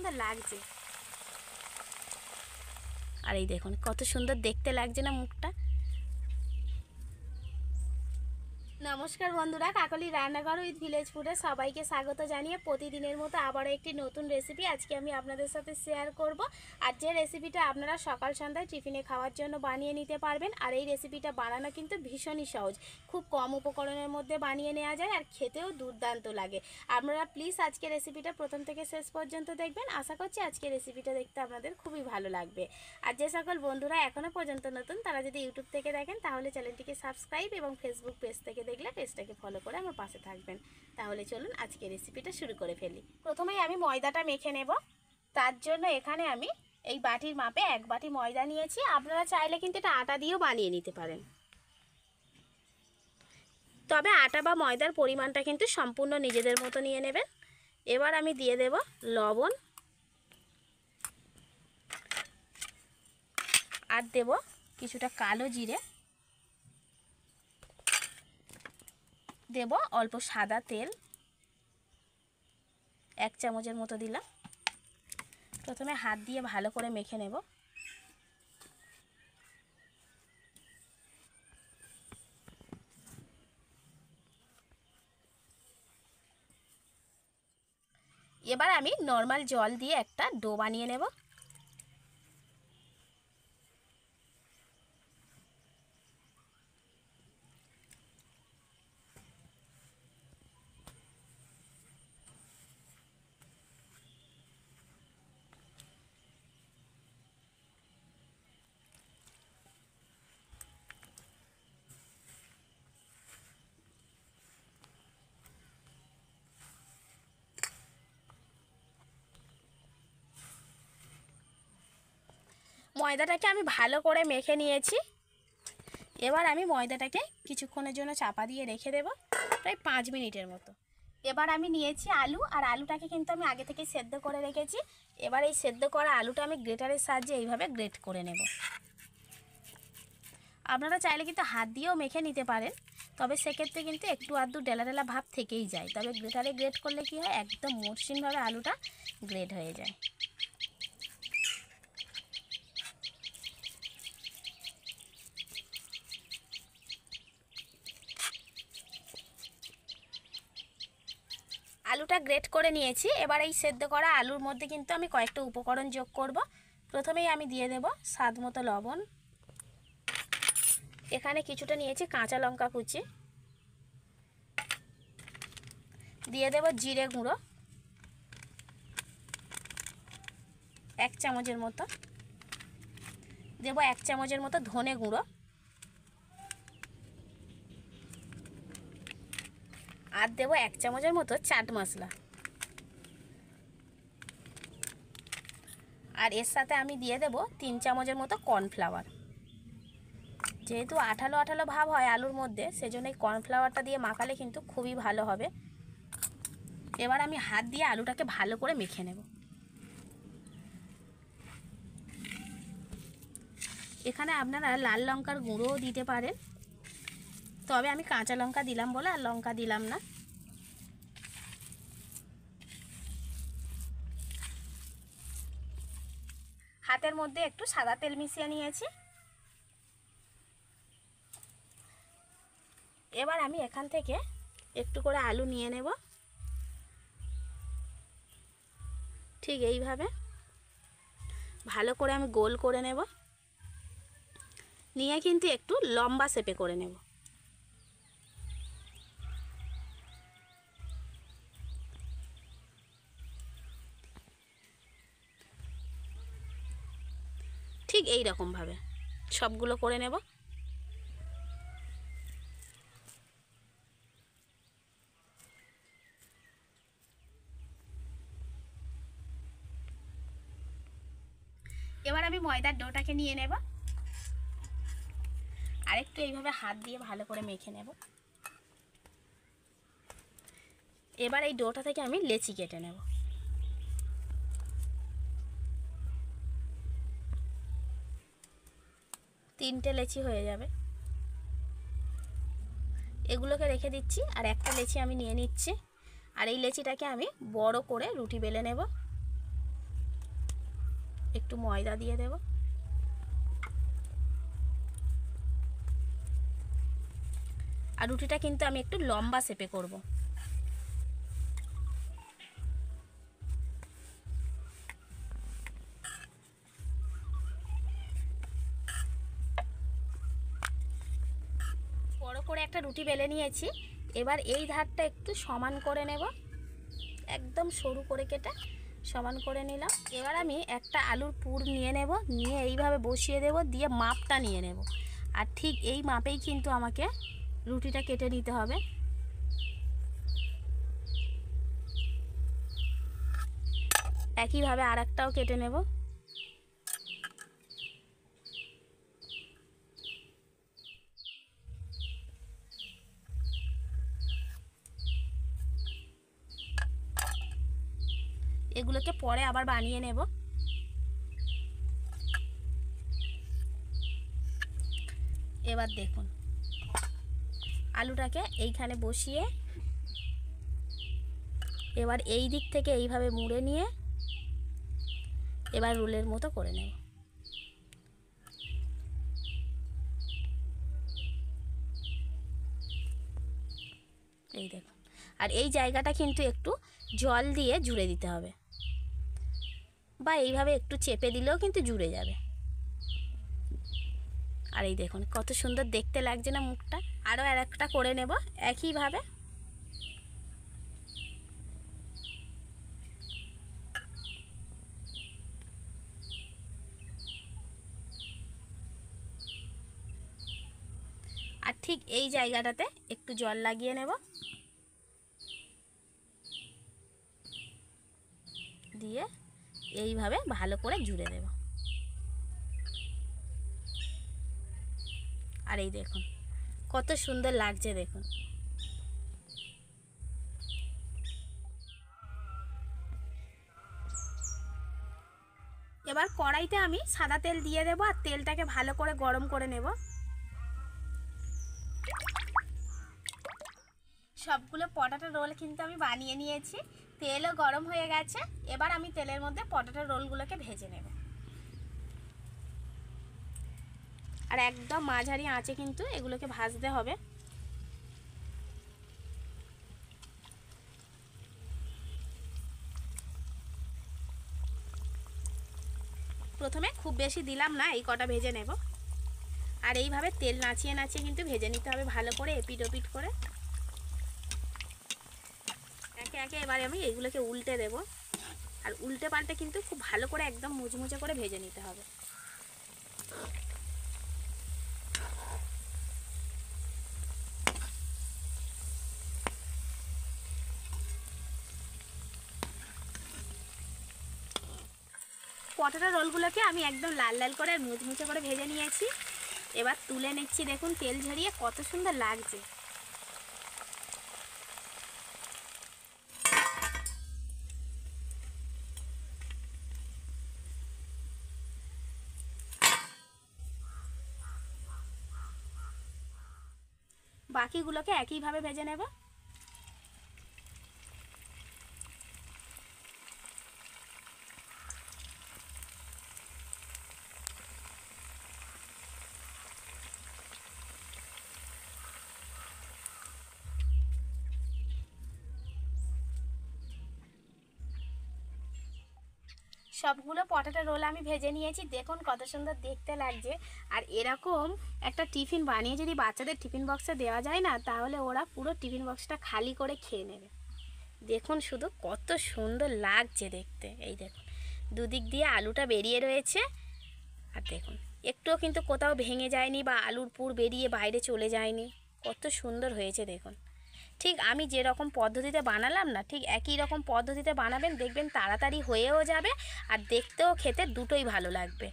সুন্দর লাগছে। আর এই দেখুন কত সুন্দর দেখতে লাগছে না মুখটা। নমস্কার বন্ধুরা, কাকলি রান্নাঘর উইথ ভিলেজ ফুডে সবাইকে স্বাগত জানিয়ে প্রতিদিনের মতো আবারও একটি নতুন রেসিপি আজকে আমি আপনাদের সাথে শেয়ার করব। আর যে রেসিপিটা আপনারা সকাল সন্ধ্যায় টিফিনে খাওয়ার জন্য বানিয়ে নিতে পারবেন। আর এই রেসিপিটা বানানো কিন্তু ভীষণই সহজ, খুব কম উপকরণের মধ্যে বানিয়ে নেওয়া যায় আর খেতেও দুর্দান্ত লাগে। আপনারা প্লিজ আজকে রেসিপিটা প্রথম থেকে শেষ পর্যন্ত দেখবেন। আশা করছি আজকে রেসিপিটা দেখতে আপনাদের খুবই ভালো লাগবে। আর যে সকল বন্ধুরা এখনও পর্যন্ত নতুন তারা যদি ইউটিউব থেকে দেখেন তাহলে চ্যানেলটিকে সাবস্ক্রাইব এবং ফেসবুক পেজ থেকে দেখলে পেজটাকে ফলো করে আমার পাশে থাকবেন। তাহলে চলুন আজকে রেসিপিটা শুরু করে ফেলি। প্রথমেই আমি ময়দাটা মেখে নেব। তার জন্য এখানে আমি এই বাটির মাপে 1 বাটি ময়দা নিয়েছি। আপনারা চাইলে কিন্তু এটা আটা দিয়েও বানিয়ে নিতে পারেন, তবে আটা বা ময়দার পরিমাণটা কিন্তু সম্পূর্ণ নিজেদের মতো নিয়ে নেবেন। এবার আমি দিয়ে দেব লবণ আর দেব কিছুটা কালো জিরে, দেব অল্প সাদা তেল 1 চামচের মতো দিলাম। প্রথমে হাত দিয়ে ভালো করে মেখে নেব। এবার আমি নর্মাল জল দিয়ে একটা ডো বানিয়ে নেব। ময়দাটাকে আমি ভালো করে মেখে নিয়েছি। এবার আমি ময়দাটাকে কিছুক্ষণের জন্য চাপা দিয়ে রেখে দেব, প্রায় 5 মিনিটের মতো। এবার আমি নিয়েছি আলু, আর আলুটাকে কিন্তু আমি আগে থেকে সেদ্ধ করে রেখেছি। এবার এই সেদ্ধ করা আলুটা আমি গ্রেটারের সাহায্যে এইভাবে গ্রেট করে নেব। আপনারা চাইলে কিন্তু হাত দিয়েও মেখে নিতে পারেন, তবে সেক্ষেত্রে কিন্তু একটু আধটু ডেলা ডেলা ভাব থেকেই যায়। তবে গ্রেটারে গ্রেট করলে কি হয়, একদম মসৃণভাবে আলুটা গ্রেট হয়ে যায়। আলুটা গ্রেট করে নিয়েছি। এবার এই সেদ্ধ করা আলুর মধ্যে কিন্তু আমি কয়েকটা উপকরণ যোগ করব। প্রথমেই আমি দিয়ে দেব স্বাদ মতো লবণ। এখানে কিছুটা নিয়েছি কাঁচা লঙ্কা কুচি, দিয়ে দেব জিরে গুঁড়ো 1 চামচের মতো, দেব 1 চামচের মতো ধনে গুঁড়ো, আর দেব 1 চামচের মতো চাট মশলা। আর এর সাথে আমি দিয়ে দেব 3 চামচের মতো কর্নফ্লাওয়ার। যেহেতু আঠালো আঠালো ভাব হয় আলুর মধ্যে, সেজন্য এই কর্নফ্লাওয়ারটা দিয়ে মাখালে কিন্তু খুবই ভালো হবে। এবার আমি হাত দিয়ে আলুটাকে ভালো করে মেখে নেব। এখানে আপনারা লাল লঙ্কার গুঁড়োও দিতে পারেন, তবে আমি কাঁচা লঙ্কা দিলাম বলে আর লঙ্কা দিলাম না। হাতের মধ্যে একটু সাদা তেল মিশিয়ে নিয়েছি। এবার আমি এখান থেকে একটু করে আলু নিয়ে নেব, ঠিক এইভাবে ভালো করে আমি গোল করে নেব, নিয়ে কিন্তু একটু লম্বা শেপে করে নেব। ঠিক এই রকমভাবে সবগুলো করে নেব। এবার আমি ময়দার ডোটাকে নিয়ে নেব, আরেকটু এইভাবে হাত দিয়ে ভালো করে মেখে নেব। এবার এই ডোটা থেকে আমি লেচি কেটে নেব। তিনটে লেচি হয়ে যাবে। এগুলোকে রেখে দিচ্ছি, আর একটা লেচি আমি নিয়ে নিচ্ছি। আর এই লেচিটাকে আমি বড় করে রুটি বেলে নেব। একটু ময়দা দিয়ে দেব। আর রুটিটা কিন্তু আমি একটু লম্বা শেপে করব। বড় করে একটা রুটি বেলে নিয়েছি। এবার এই ধারটা একটু সমান করে নেব, একদম সরু করে কেটে সমান করে নিলাম। এবার আমি একটা আলুর পুর নিয়ে নেব, নিয়ে এইভাবে বসিয়ে দেব, দিয়ে মাপটা নিয়ে নেব। আর ঠিক এই মাপেই কিন্তু আমাকে রুটিটা কেটে নিতে হবে। একইভাবে আর একটাও কেটে নেব। এগুলোকে পরে আবার বানিয়ে নেব। এবার দেখুন, আলুটাকে এইখানে বসিয়ে এবার এই দিক থেকে এইভাবে মুড়ে নিয়ে এবার রোলের মতো করে নেব। এই দেখুন, আর এই জায়গাটা কিন্তু একটু জল দিয়ে জুড়ে দিতে হবে, বা এইভাবে একটু চেপে দিলেও কিন্তু জুড়ে যাবে। আর এই দেখুন কত সুন্দর দেখতে লাগছে না মুখটা। আরও আর একটা করে নেব একইভাবে। আর ঠিক এই জায়গাটাতে একটু জল লাগিয়ে নেব, দিয়ে এইভাবে ভালো করে জুড়ে দেব। আর এই দেখুন কত সুন্দর লাগছে দেখুন। এবার কড়াইতে আমি সাদা তেল দিয়ে দেব, আর তেলটাকে ভালো করে গরম করে নেব। সবগুলো পটাটো রোল কিন্তু আমি বানিয়ে নিয়েছি, তেলও গরম হয়ে গেছে। এবার আমি তেলের মধ্যে পটাটো রোলগুলোকে ভেজে নেব। আর একদম মাঝারি আঁচে কিন্তু এগুলোকে ভাজতে হবে। প্রথমে খুব বেশি দিলাম না, এই কটা ভেজে নেব। আর এইভাবে তেল নাচিয়ে নাচিয়ে কিন্তু ভেজে নিতে হবে ভালো করে, এপিট ওপিট করে। একে একে এবারে আমি এইগুলোকে উল্টে দেব, আর উল্টে পাল্টে কিন্তু খুব ভালো করে একদম মুচমুচে করে ভেজে নিতে হবে। পটাটো রোলগুলোকে আমি একদম লাল লাল করে আর মুচমুচে করে ভেজে নিয়েছি। এবার তুলে নিচ্ছি, দেখুন তেল ঝরিয়ে কত সুন্দর লাগছে। বাকিগুলোকে একইভাবে ভেজে নেব। সবগুলো পটাটো রোল আমি ভেজে নিয়েছি, দেখুন কত সুন্দর দেখতে লাগছে। আর এরকম একটা টিফিন বানিয়ে যদি বাচ্চাদের টিফিন বক্সে দেওয়া যায় না, তাহলে ওরা পুরো টিফিন বক্সটা খালি করে খেয়ে নেবে। দেখুন শুধু কত সুন্দর লাগছে দেখতে। এই দেখুন দুদিক দিয়ে আলুটা বেরিয়ে রয়েছে, আর দেখুন একটুও কিন্তু কোথাও ভেঙে যায়নি বা আলুর পুর বেরিয়ে বাইরে চলে যায়নি। কত সুন্দর হয়েছে দেখুন। ঠিক আমি যেরকম পদ্ধতিতে বানালাম না, ঠিক একই রকম পদ্ধতিতে বানাবেন, দেখবেন তাড়াতাড়ি হয়েও যাবে আর দেখতেও খেতে দুটোই ভালো লাগবে।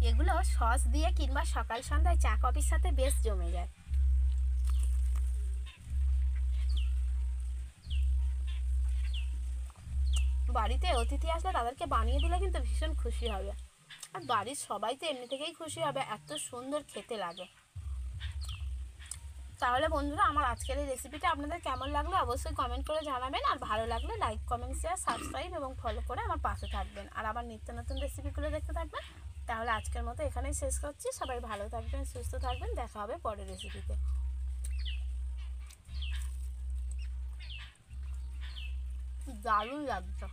এগুলো সস দিয়ে কিংবা সকাল সন্ধ্যায় চা কফির সাথে বেশ জমে যায়। বাড়িতে অতিথি আসলে তাদেরকে বানিয়ে দিলে কিন্তু ভীষণ খুশি হবে, আর বাড়ির সবাই তো এমনি থেকেই খুশি হবে, এত সুন্দর খেতে লাগে। তাহলে বন্ধুরা আমার আজকের এই রেসিপিটা আপনাদের কেমন লাগলো অবশ্যই কমেন্ট করে জানাবেন, আর ভালো লাগলে লাইক কমেন্ট শেয়ার সাবস্ক্রাইব এবং ফলো করে আমার পাশে থাকবেন, আর আমার নিত্য নতুন রেসিপিগুলো দেখতে থাকবেন। তাহলে আজকের মতো এখানেই শেষ করছি। সবাই ভালো থাকবেন, সুস্থ থাকবেন, দেখা হবে পরের রেসিপিতে। দারুণ লাগছে।